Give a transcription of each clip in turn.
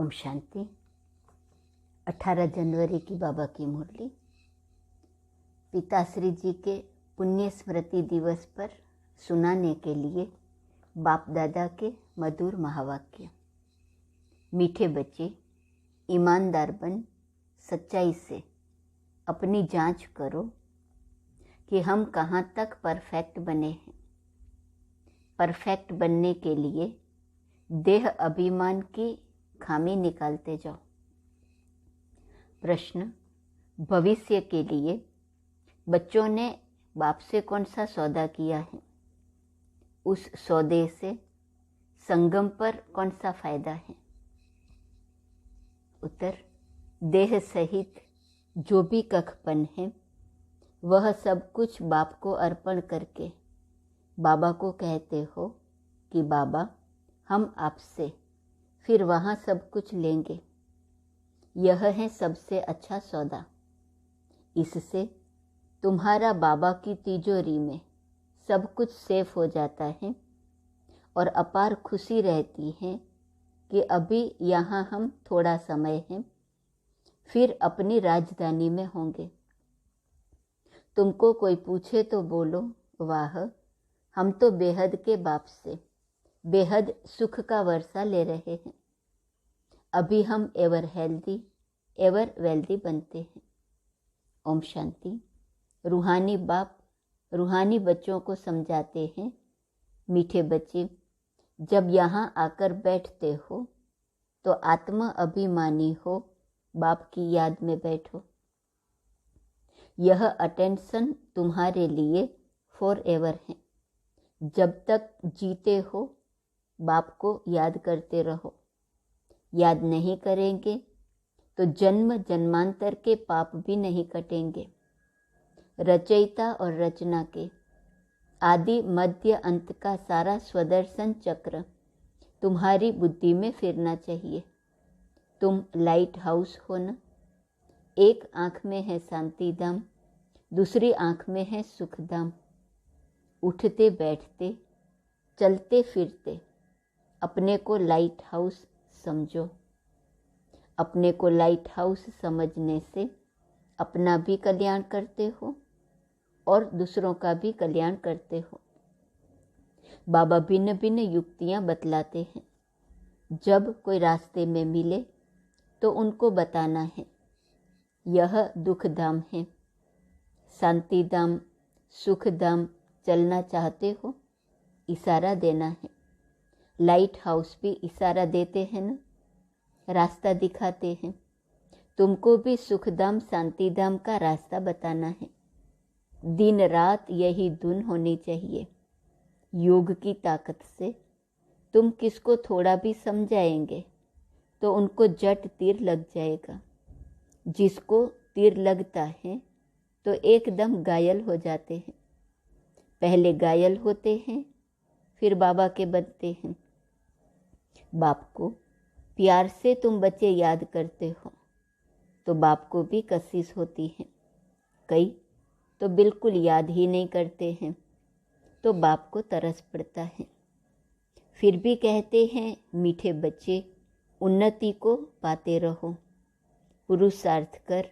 ओम शांति। 18 जनवरी की बाबा की मुरली। पिताश्री जी के पुण्य स्मृति दिवस पर सुनाने के लिए बाप दादा के मधुर महावाक्य। मीठे बच्चे, ईमानदार बन सच्चाई से अपनी जांच करो कि हम कहाँ तक परफेक्ट बने हैं। परफेक्ट बनने के लिए देह अभिमान की खामी निकालते जाओ। प्रश्न: भविष्य के लिए बच्चों ने बाप से कौन सा सौदा किया है? उस सौदे से संगम पर कौन सा फायदा है? उत्तर: देह सहित जो भी कखपन है वह सब कुछ बाप को अर्पण करके बाबा को कहते हो कि बाबा, हम आपसे फिर वहाँ सब कुछ लेंगे। यह है सबसे अच्छा सौदा। इससे तुम्हारा बाबा की तिजोरी में सब कुछ सेफ हो जाता है और अपार खुशी रहती है कि अभी यहाँ हम थोड़ा समय हैं, फिर अपनी राजधानी में होंगे। तुमको कोई पूछे तो बोलो, वाह, हम तो बेहद के बाप से बेहद सुख का वर्षा ले रहे हैं। अभी हम एवर हेल्दी एवर वेल्दी बनते हैं। ओम शांति। रूहानी बाप रूहानी बच्चों को समझाते हैं, मीठे बच्चे, जब यहाँ आकर बैठते हो तो आत्मा अभिमानी हो बाप की याद में बैठो। यह अटेंशन तुम्हारे लिए फॉर एवर है। जब तक जीते हो बाप को याद करते रहो। याद नहीं करेंगे तो जन्म जन्मांतर के पाप भी नहीं कटेंगे। रचयिता और रचना के आदि मध्य अंत का सारा स्वदर्शन चक्र तुम्हारी बुद्धि में फिरना चाहिए। तुम लाइट हाउस हो ना। एक आँख में है शांति धाम, दूसरी आँख में है सुख धाम। उठते बैठते चलते फिरते अपने को लाइट हाउस समझो। अपने को लाइट हाउस समझने से अपना भी कल्याण करते हो और दूसरों का भी कल्याण करते हो। बाबा भिन्न भिन्न युक्तियाँ बतलाते हैं। जब कोई रास्ते में मिले तो उनको बताना है, यह दुख धाम है। शांति धाम सुख धाम चलना चाहते हो, इशारा देना है। लाइट हाउस भी इशारा देते हैं ना, रास्ता दिखाते हैं। तुमको भी सुखधाम शांति धाम का रास्ता बताना है। दिन रात यही धुन होनी चाहिए। योग की ताकत से तुम किसको थोड़ा भी समझाएंगे तो उनको जट तीर लग जाएगा। जिसको तीर लगता है तो एकदम घायल हो जाते हैं। पहले घायल होते हैं फिर बाबा के बनते हैं। बाप को प्यार से तुम बच्चे याद करते हो तो बाप को भी कशिश होती है। कई तो बिल्कुल याद ही नहीं करते हैं तो बाप को तरस पड़ता है। फिर भी कहते हैं, मीठे बच्चे, उन्नति को पाते रहो। पुरुषार्थ कर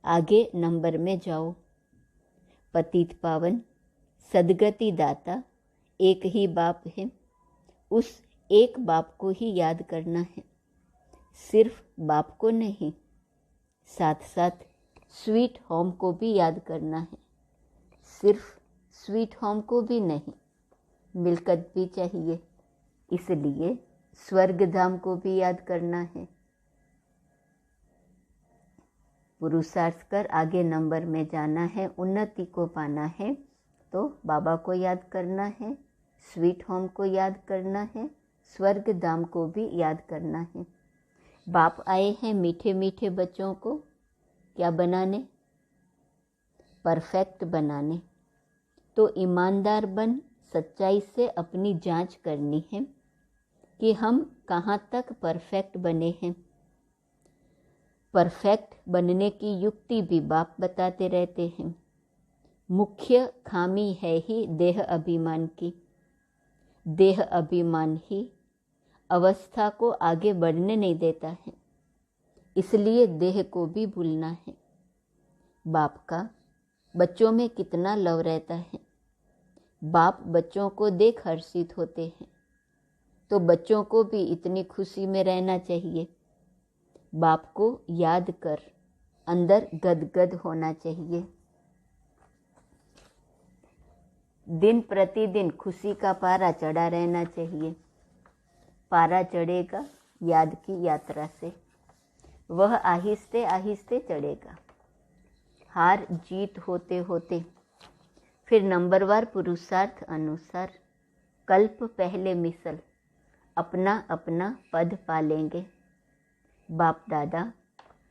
आगे नंबर में जाओ। पतित पावन सदगति दाता एक ही बाप है। उस एक बाप को ही याद करना है। सिर्फ बाप को नहीं, साथ साथ स्वीट होम को भी याद करना है। सिर्फ स्वीट होम को भी नहीं, मिलकत भी चाहिए। इसलिए स्वर्ग धाम को भी याद करना है। पुरुषार्थ कर आगे नंबर में जाना है, उन्नति को पाना है तो बाबा को याद करना है, स्वीट होम को याद करना है, स्वर्ग धाम को भी याद करना है। बाप आए हैं मीठे मीठे बच्चों को क्या बनाने? परफेक्ट बनाने। तो ईमानदार बन सच्चाई से अपनी जांच करनी है कि हम कहाँ तक परफेक्ट बने हैं। परफेक्ट बनने की युक्ति भी बाप बताते रहते हैं। मुख्य खामी है ही देह अभिमान की। देह अभिमान ही अवस्था को आगे बढ़ने नहीं देता है, इसलिए देह को भी भूलना है। बाप का बच्चों में कितना लव रहता है। बाप बच्चों को देख हर्षित होते हैं, तो बच्चों को भी इतनी खुशी में रहना चाहिए। बाप को याद कर अंदर गदगद होना चाहिए। दिन प्रतिदिन खुशी का पारा चढ़ा रहना चाहिए। पारा चढ़ेगा याद की यात्रा से, वह आहिस्ते आहिस्ते चढ़ेगा। हार जीत होते होते फिर नंबरवार पुरुषार्थ अनुसार कल्प पहले मिसल अपना अपना पद पालेंगे। बाप दादा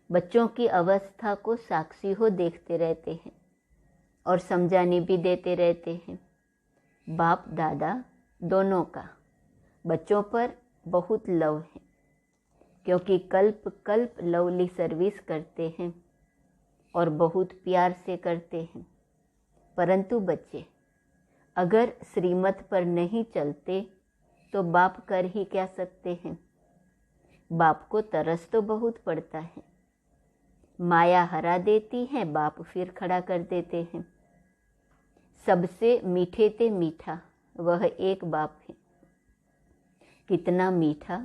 बच्चों की अवस्था को साक्षी हो देखते रहते हैं और समझाने भी देते रहते हैं। बाप दादा दोनों का बच्चों पर बहुत लव है, क्योंकि कल्प कल्प लवली सर्विस करते हैं और बहुत प्यार से करते हैं। परंतु बच्चे अगर श्रीमत पर नहीं चलते तो बाप कर ही क्या सकते हैं। बाप को तरस तो बहुत पड़ता है। माया हरा देती है, बाप फिर खड़ा कर देते हैं। सबसे मीठे ते मीठा वह एक बाप है। कितना मीठा,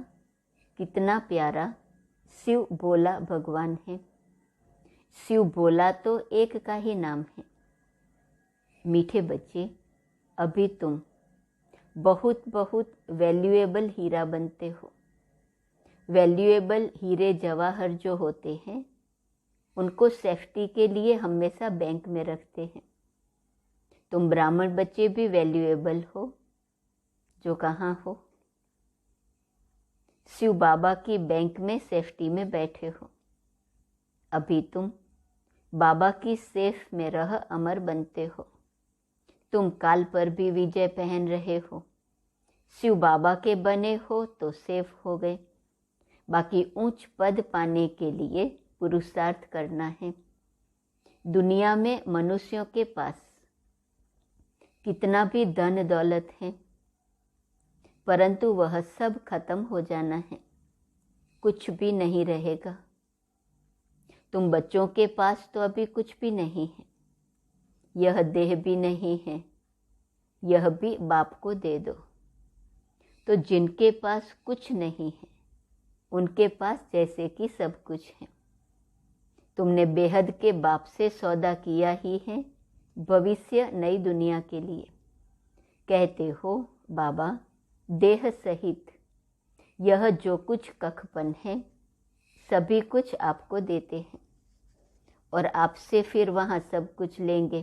कितना प्यारा शिव भोला भगवान है। शिव भोला तो एक का ही नाम है। मीठे बच्चे, अभी तुम बहुत बहुत वैल्यूएबल हीरा बनते हो। वैल्यूएबल हीरे जवाहर जो होते हैं उनको सेफ्टी के लिए हमेशा बैंक में रखते हैं। तुम ब्राह्मण बच्चे भी वैल्यूएबल हो, जो कहाँ हो? शिव बाबा की बैंक में सेफ्टी में बैठे हो। अभी तुम बाबा की सेफ में रह अमर बनते हो। तुम काल पर भी विजय पहन रहे हो। शिव बाबा के बने हो तो सेफ हो गए। बाकी ऊंच पद पाने के लिए पुरुषार्थ करना है। दुनिया में मनुष्यों के पास कितना भी धन दौलत है, परंतु वह सब खत्म हो जाना है, कुछ भी नहीं रहेगा। तुम बच्चों के पास तो अभी कुछ भी नहीं है। यह देह भी नहीं है, यह भी बाप को दे दो। तो जिनके पास कुछ नहीं है उनके पास जैसे कि सब कुछ है। तुमने बेहद के बाप से सौदा किया ही है भविष्य नई दुनिया के लिए। कहते हो बाबा देह सहित यह जो कुछ कखपन है सभी कुछ आपको देते हैं और आपसे फिर वहाँ सब कुछ लेंगे,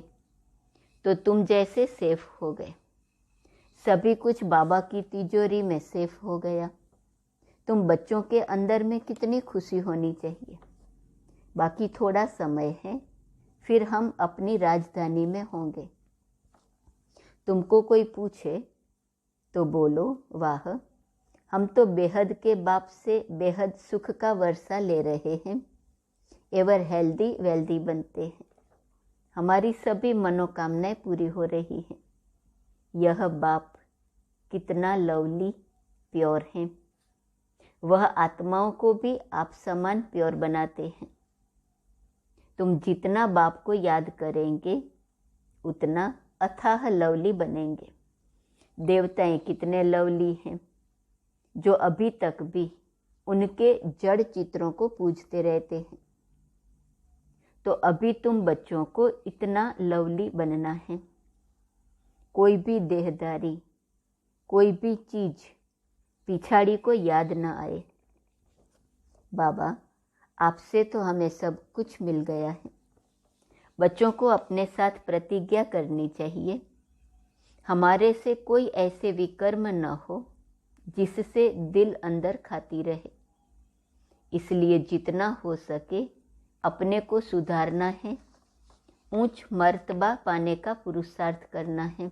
तो तुम जैसे सेफ हो गए। सभी कुछ बाबा की तिजोरी में सेफ हो गया। तुम बच्चों के अंदर में कितनी खुशी होनी चाहिए। बाकी थोड़ा समय है, फिर हम अपनी राजधानी में होंगे। तुमको कोई पूछे तो बोलो वाह, हम तो बेहद के बाप से बेहद सुख का वर्षा ले रहे हैं। एवर हेल्दी वेल्दी बनते हैं। हमारी सभी मनोकामनाएं पूरी हो रही हैं। यह बाप कितना लवली प्योर है। वह आत्माओं को भी आप समान प्योर बनाते हैं। तुम जितना बाप को याद करेंगे उतना अथाह लवली बनेंगे। देवताएं कितने लवली हैं, जो अभी तक भी उनके जड़ चित्रों को पूजते रहते हैं। तो अभी तुम बच्चों को इतना लवली बनना है। कोई भी देहदारी, कोई भी चीज पिछाड़ी को याद न आए। बाबा आपसे तो हमें सब कुछ मिल गया है। बच्चों को अपने साथ प्रतिज्ञा करनी चाहिए, हमारे से कोई ऐसे विकर्म न हो जिससे दिल अंदर खाती रहे। इसलिए जितना हो सके अपने को सुधारना है, ऊंच मर्तबा पाने का पुरुषार्थ करना है।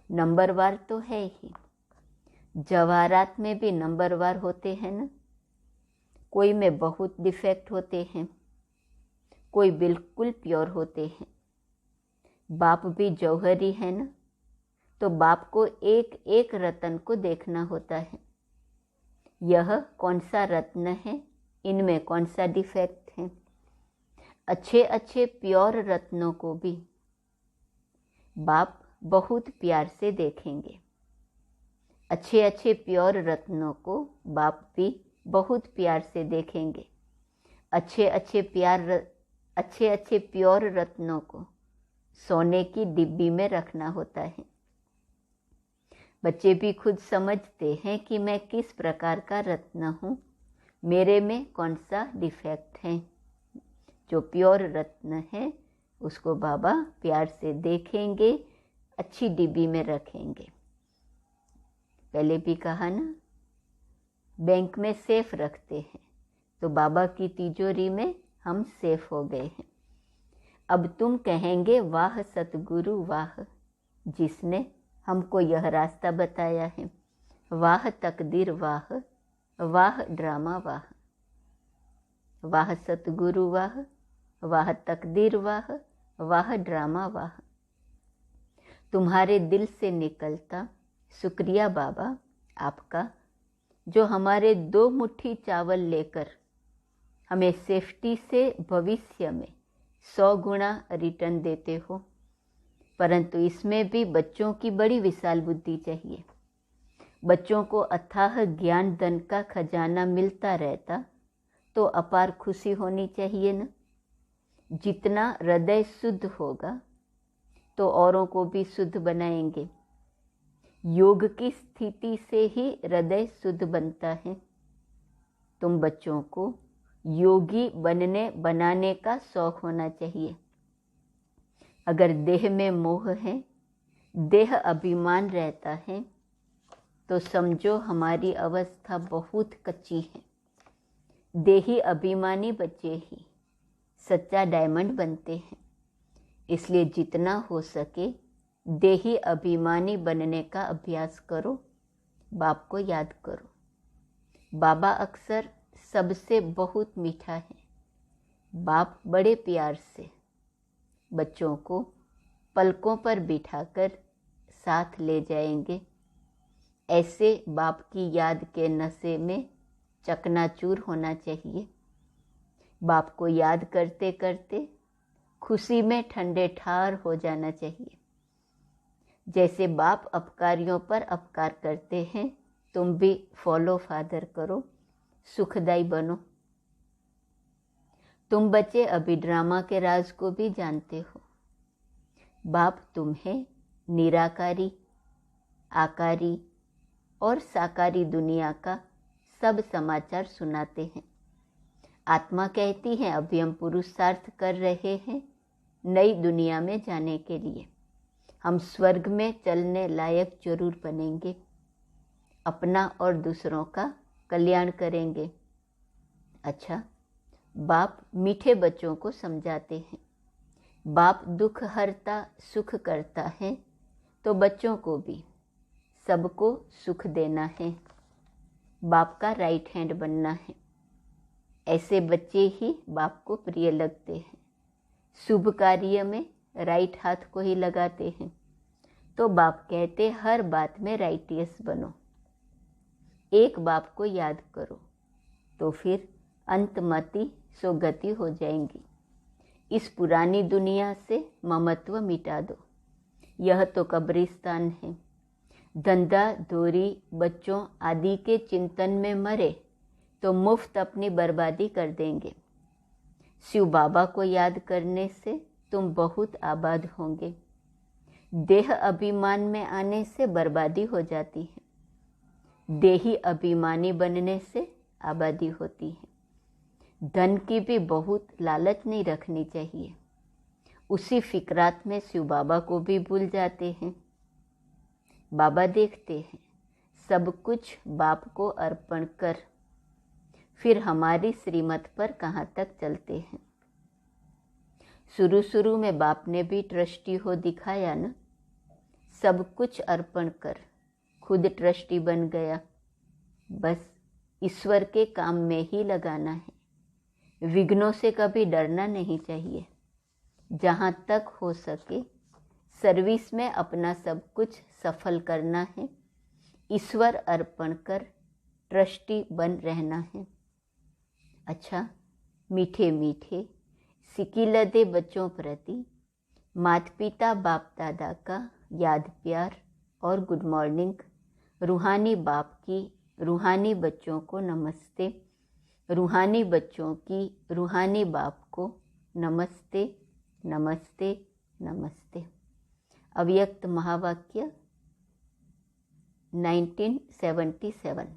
नंबरवार तो है ही, जवाहरात में भी नंबरवार होते हैं ना। कोई में बहुत डिफेक्ट होते हैं, कोई बिल्कुल प्योर होते हैं। बाप भी जौहरी है ना, तो बाप को एक एक रतन को देखना होता है। यह कौन सा रत्न है, इनमें कौन सा डिफेक्ट है। अच्छे अच्छे प्योर रत्नों को भी बाप बहुत प्यार से देखेंगे। अच्छे अच्छे प्योर रत्नों को बाप भी बहुत प्यार से देखेंगे। अच्छे अच्छे प्योर रत्नों को सोने की डिब्बी में रखना होता है। बच्चे भी खुद समझते हैं कि मैं किस प्रकार का रत्न हूँ, मेरे में कौन सा डिफेक्ट है। जो प्योर रत्न है उसको बाबा प्यार से देखेंगे, अच्छी डिब्बी में रखेंगे। पहले भी कहा ना, बैंक में सेफ रखते हैं, तो बाबा की तिजोरी में हम सेफ हो गए हैं। अब तुम कहेंगे वाह सतगुरु वाह, जिसने हमको यह रास्ता बताया है। वाह तकदीर वाह, वाह ड्रामा वाह। वाह सतगुरु वाह, वाह तकदीर वाह, वाह ड्रामा वाह। तुम्हारे दिल से निकलता शुक्रिया बाबा आपका, जो हमारे 2 मुट्ठी चावल लेकर हमें सेफ्टी से भविष्य में 100 गुना रिटर्न देते हो। परंतु इसमें भी बच्चों की बड़ी विशाल बुद्धि चाहिए। बच्चों को अथाह ज्ञान धन का खजाना मिलता रहता तो अपार खुशी होनी चाहिए न। जितना हृदय शुद्ध होगा तो औरों को भी शुद्ध बनाएंगे। योग की स्थिति से ही हृदय शुद्ध बनता है। तुम बच्चों को योगी बनाने का शौक होना चाहिए। अगर देह में मोह है, देह अभिमान रहता है, तो समझो हमारी अवस्था बहुत कच्ची है। देही अभिमानी बच्चे ही सच्चा डायमंड बनते हैं। इसलिए जितना हो सके देही अभिमानी बनने का अभ्यास करो, बाप को याद करो। बाबा अक्सर सबसे बहुत मीठा है। बाप बड़े प्यार से बच्चों को पलकों पर बिठाकर साथ ले जाएंगे। ऐसे बाप की याद के नशे में चकनाचूर होना चाहिए। बाप को याद करते करते खुशी में ठंडे ठार हो जाना चाहिए। जैसे बाप अपकारियों पर अपकार करते हैं, तुम भी फॉलो फादर करो, सुखदाई बनो। तुम बच्चे अभी ड्रामा के राज को भी जानते हो। बाप तुम्हें निराकारी, आकारी और साकारी दुनिया का सब समाचार सुनाते हैं। आत्मा कहती है अभी हम पुरुषार्थ कर रहे हैं नई दुनिया में जाने के लिए। हम स्वर्ग में चलने लायक जरूर बनेंगे। अपना और दूसरों का कल्याण करेंगे। अच्छा, बाप मीठे बच्चों को समझाते हैं। बाप दुख हरता सुख करता है, तो बच्चों को भी सबको सुख देना है। बाप का राइट हैंड बनना है। ऐसे बच्चे ही बाप को प्रिय लगते हैं। शुभ कार्य में राइट हाथ को ही लगाते हैं। तो बाप कहते हर बात में राइटियस बनो। एक बाप को याद करो तो फिर अंतमति सुगति हो जाएंगी। इस पुरानी दुनिया से ममत्व मिटा दो। यह तो कब्रिस्तान है। धंधा धोरी बच्चों आदि के चिंतन में मरे तो मुफ्त अपनी बर्बादी कर देंगे। शिव बाबा को याद करने से तुम बहुत आबाद होंगे। देह अभिमान में आने से बर्बादी हो जाती है। देही अभिमानी बनने से आबादी होती है। धन की भी बहुत लालच नहीं रखनी चाहिए। उसी फिक्रात में शिव बाबा को भी भूल जाते हैं। बाबा देखते हैं सब कुछ बाप को अर्पण कर, फिर हमारी श्रीमत पर कहाँ तक चलते हैं। शुरू में बाप ने भी ट्रस्टी हो दिखाया न। सब कुछ अर्पण कर खुद ट्रस्टी बन गया। बस ईश्वर के काम में ही लगाना है। विघ्नों से कभी डरना नहीं चाहिए। जहाँ तक हो सके सर्विस में अपना सब कुछ सफल करना है। ईश्वर अर्पण कर ट्रस्टी बन रहना है। अच्छा, मीठे मीठे सिकिलदे बच्चों प्रति माता पिता बाप दादा का याद प्यार और गुड मॉर्निंग। रूहानी बाप की रूहानी बच्चों को नमस्ते। रूहानी बच्चों की रूहानी बाप को नमस्ते नमस्ते नमस्ते। अव्यक्त महावाक्य 1977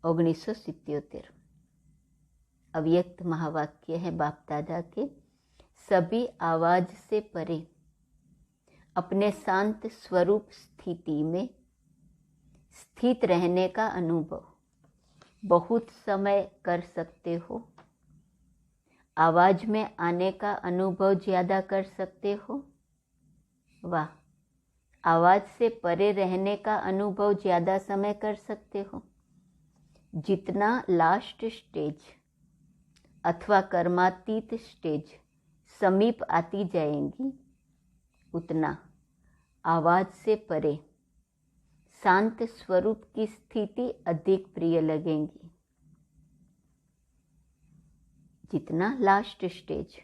1977। अव्यक्त महावाक्य है बाप दादा के। सभी आवाज से परे अपने शांत स्वरूप स्थिति में स्थित रहने का अनुभव बहुत समय कर सकते हो। आवाज में आने का अनुभव ज़्यादा कर सकते हो। वाह, आवाज से परे रहने का अनुभव ज़्यादा समय कर सकते हो। जितना लास्ट स्टेज अथवा कर्मातीत स्टेज समीप आती जाएंगी, उतना आवाज से परे शांत स्वरूप की स्थिति अधिक प्रिय लगेंगी। जितना लास्ट स्टेज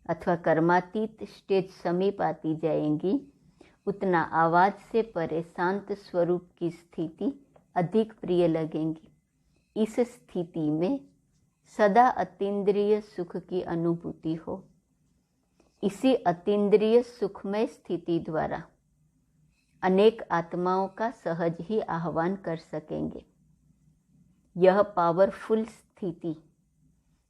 अथवा कर्मातीत स्टेज समीप आती जाएंगी, उतना आवाज से परे शांत स्वरूप की स्थिति अधिक प्रिय लगेंगी। इस स्थिति में सदा अतीन्द्रिय सुख की अनुभूति हो। इसी अतीन्द्रिय सुखमय स्थिति द्वारा अनेक आत्माओं का सहज ही आह्वान कर सकेंगे। यह पावरफुल स्थिति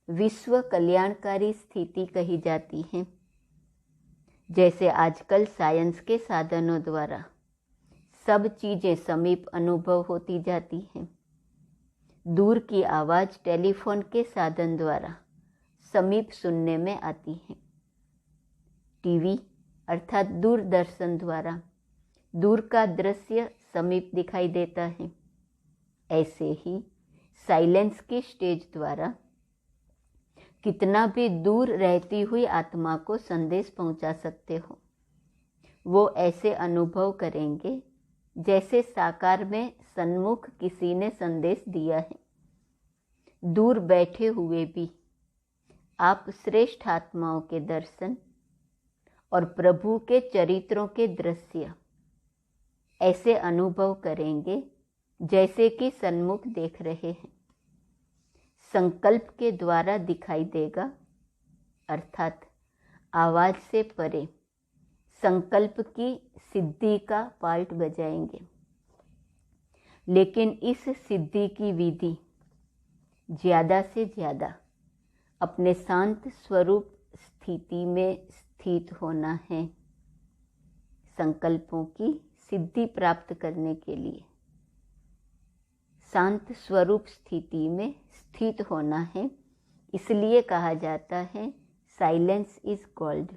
विश्व कल्याणकारी स्थिति कही जाती है। जैसे आजकल साइंस के साधनों द्वारा सब चीज़ें समीप अनुभव होती जाती हैं। दूर की आवाज़ टेलीफोन के साधन द्वारा समीप सुनने में आती है। टीवी अर्थात दूरदर्शन द्वारा दूर का दृश्य समीप दिखाई देता है। ऐसे ही साइलेंस की स्टेज द्वारा कितना भी दूर रहती हुई आत्मा को संदेश पहुंचा सकते हो। वो ऐसे अनुभव करेंगे जैसे साकार में सन्मुख किसी ने संदेश दिया है। दूर बैठे हुए भी आप श्रेष्ठ आत्माओं के दर्शन और प्रभु के चरित्रों के दृश्य ऐसे अनुभव करेंगे जैसे कि सन्मुख देख रहे हैं। संकल्प के द्वारा दिखाई देगा, अर्थात आवाज से परे संकल्प की सिद्धि का पार्ट बजाएंगे। लेकिन इस सिद्धि की विधि ज़्यादा से ज़्यादा अपने शांत स्वरूप स्थिति में स्थित होना है। संकल्पों की सिद्धि प्राप्त करने के लिए शांत स्वरूप स्थिति में स्थित होना है। इसलिए कहा जाता है साइलेंस इज गोल्ड।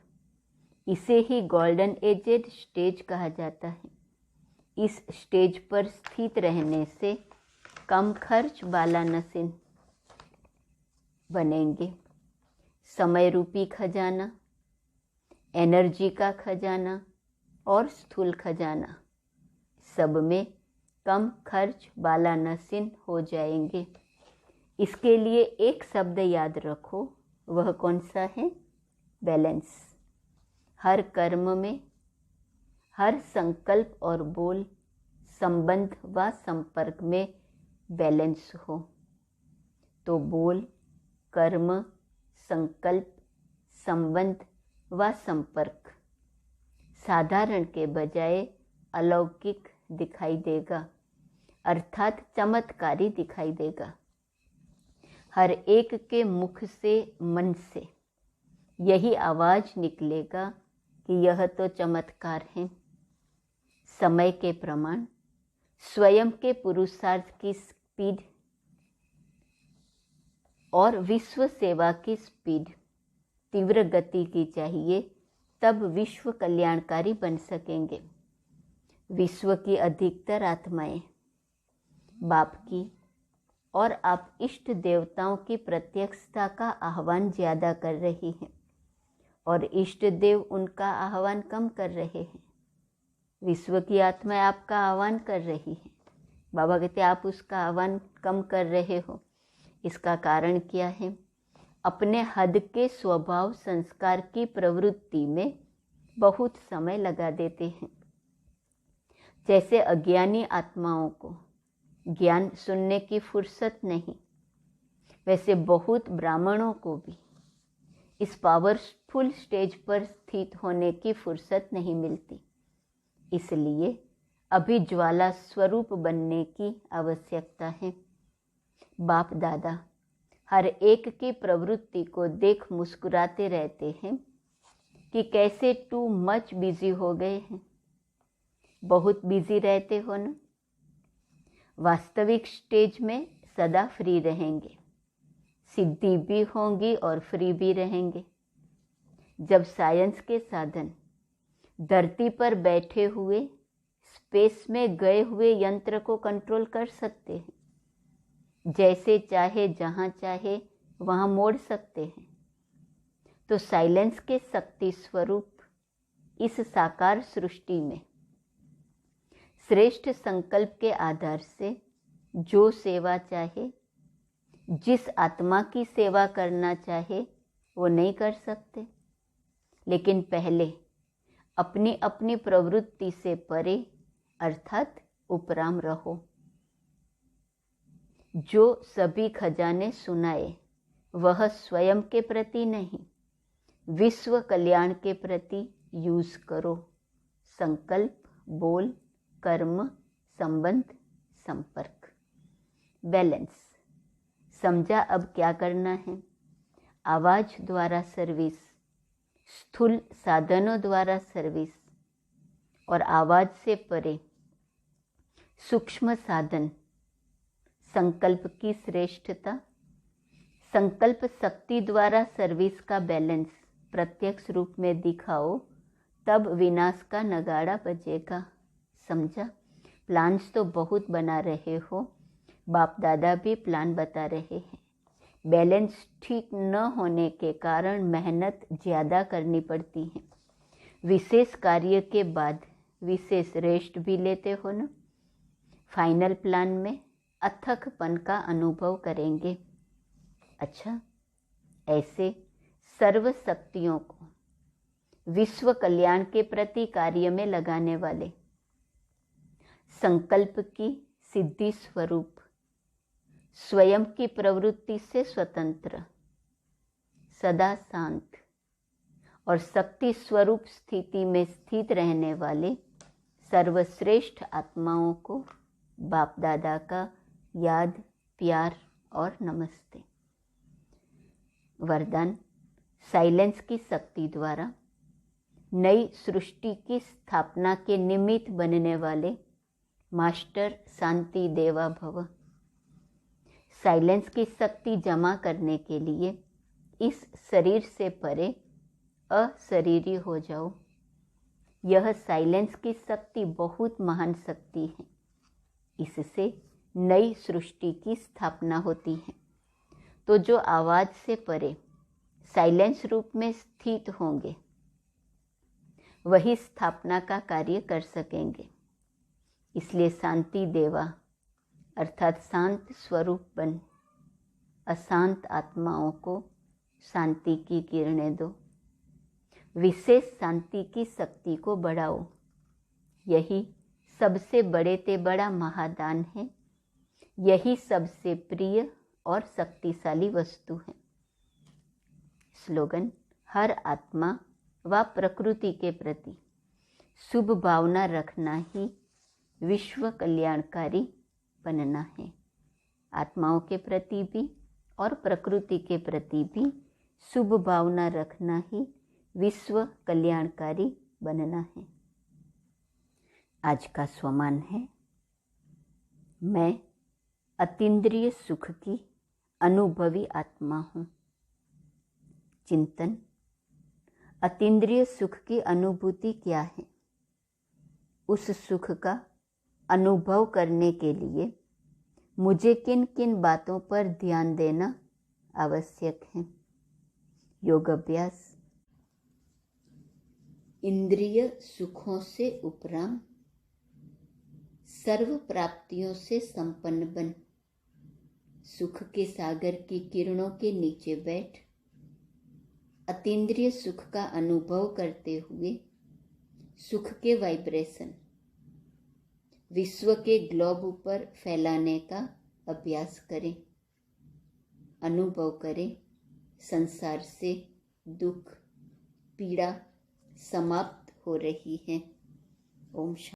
इसे ही गोल्डन एजेड स्टेज कहा जाता है। इस स्टेज पर स्थित रहने से कम खर्च वाला नसीन बनेंगे। समय रूपी खजाना, एनर्जी का खजाना और स्थूल खजाना सब में कम खर्च वाला नसीन हो जाएंगे। इसके लिए एक शब्द याद रखो, वह कौन सा है? बैलेंस। हर कर्म में, हर संकल्प और बोल, संबंध व संपर्क में बैलेंस हो। तो बोल, कर्म, संकल्प, संबंध व संपर्क साधारण के बजाय अलौकिक दिखाई देगा, अर्थात चमत्कारी दिखाई देगा। हर एक के मुख से, मन से यही आवाज निकलेगा कि यह तो चमत्कार है। समय के प्रमाण, स्वयं के पुरुषार्थ की स्पीड और विश्व सेवा की स्पीड तीव्र गति की चाहिए, तब विश्व कल्याणकारी बन सकेंगे। विश्व की अधिकतर आत्माएं बाप की और आप इष्ट देवताओं की प्रत्यक्षता का आह्वान ज़्यादा कर रही हैं और इष्ट देव उनका आह्वान कम कर रहे हैं। विश्व की आत्माएं आपका आह्वान कर रही हैं, बाबा कहते आप उसका आह्वान कम कर रहे हो। इसका कारण क्या है? अपने हद के स्वभाव संस्कार की प्रवृत्ति में बहुत समय लगा देते हैं। जैसे अज्ञानी आत्माओं को ज्ञान सुनने की फुर्सत नहीं, वैसे बहुत ब्राह्मणों को भी इस पावरफुल स्टेज पर स्थित होने की फुर्सत नहीं मिलती। इसलिए अभी ज्वाला स्वरूप बनने की आवश्यकता है। बाप दादा हर एक की प्रवृत्ति को देख मुस्कुराते रहते हैं कि कैसे टू मच बिजी हो गए हैं। बहुत बिजी रहते हो ना। वास्तविक स्टेज में सदा फ्री रहेंगे, सिद्धि भी होंगी और फ्री भी रहेंगे। जब साइंस के साधन धरती पर बैठे हुए स्पेस में गए हुए यंत्र को कंट्रोल कर सकते हैं, जैसे चाहे जहाँ चाहे वहाँ मोड़ सकते हैं, तो साइलेंस के शक्ति स्वरूप इस साकार सृष्टि में श्रेष्ठ संकल्प के आधार से जो सेवा चाहे, जिस आत्मा की सेवा करना चाहे वो नहीं कर सकते। लेकिन पहले अपनी अपनी प्रवृत्ति से परे अर्थात उपराम रहो। जो सभी खजाने सुनाए वह स्वयं के प्रति नहीं, विश्व कल्याण के प्रति यूज करो। संकल्प, बोल, कर्म, संबंध, संपर्क, बैलेंस। समझा अब क्या करना है? आवाज द्वारा सर्विस, स्थूल साधनों द्वारा सर्विस और आवाज से परे सूक्ष्म साधन, संकल्प की श्रेष्ठता, संकल्प शक्ति द्वारा सर्विस का बैलेंस प्रत्यक्ष रूप में दिखाओ, तब विनाश का नगाड़ा बजेगा। समझा? प्लान्स तो बहुत बना रहे हो, बाप दादा भी प्लान बता रहे हैं। बैलेंस ठीक न होने के कारण मेहनत ज़्यादा करनी पड़ती है। विशेष कार्य के बाद विशेष रेस्ट भी लेते हो ना। फाइनल प्लान में अथकपन का अनुभव करेंगे। अच्छा, ऐसे सर्व शक्तियों को विश्व कल्याण के प्रति कार्य में लगाने वाले, संकल्प की सिद्धि स्वरूप, स्वयं की प्रवृत्ति से स्वतंत्र, सदा शांत और शक्ति स्वरूप स्थिति में स्थित रहने वाले सर्वश्रेष्ठ आत्माओं को बाप दादा का याद, प्यार और नमस्ते। वरदान: साइलेंस की शक्ति द्वारा नई सृष्टि की स्थापना के निमित्त बनने वाले मास्टर शांति देवा भव। साइलेंस की शक्ति जमा करने के लिए इस शरीर से परे अशरीरी हो जाओ। यह साइलेंस की शक्ति बहुत महान शक्ति है। इससे नई सृष्टि की स्थापना होती है। तो जो आवाज से परे साइलेंस रूप में स्थित होंगे वही स्थापना का कार्य कर सकेंगे। इसलिए शांति देवा अर्थात शांत स्वरूप बन अशांत आत्माओं को शांति की किरणें दो। विशेष शांति की शक्ति को बढ़ाओ। यही सबसे बड़े ते बड़ा महादान है। यही सबसे प्रिय और शक्तिशाली वस्तु है। स्लोगन: हर आत्मा व प्रकृति के प्रति शुभ भावना रखना ही विश्व कल्याणकारी बनना है। आत्माओं के प्रति भी और प्रकृति के प्रति भी शुभ भावना रखना ही विश्व कल्याणकारी बनना है। आज का स्वमान है: मैं अतीन्द्रिय सुख की अनुभवी आत्मा हूँ। चिंतन: अतीन्द्रिय सुख की अनुभूति क्या है? उस सुख का अनुभव करने के लिए मुझे किन किन बातों पर ध्यान देना आवश्यक है? योग अभ्यास: इंद्रिय सुखों से उपराम सर्व प्राप्तियों से संपन्न बन। सुख के सागर की किरणों के नीचे बैठ अतीन्द्रिय सुख का अनुभव करते हुए सुख के वाइब्रेशन विश्व के ग्लोब पर फैलाने का अभ्यास करें। अनुभव करें संसार से दुख पीड़ा समाप्त हो रही है। ओम शांति।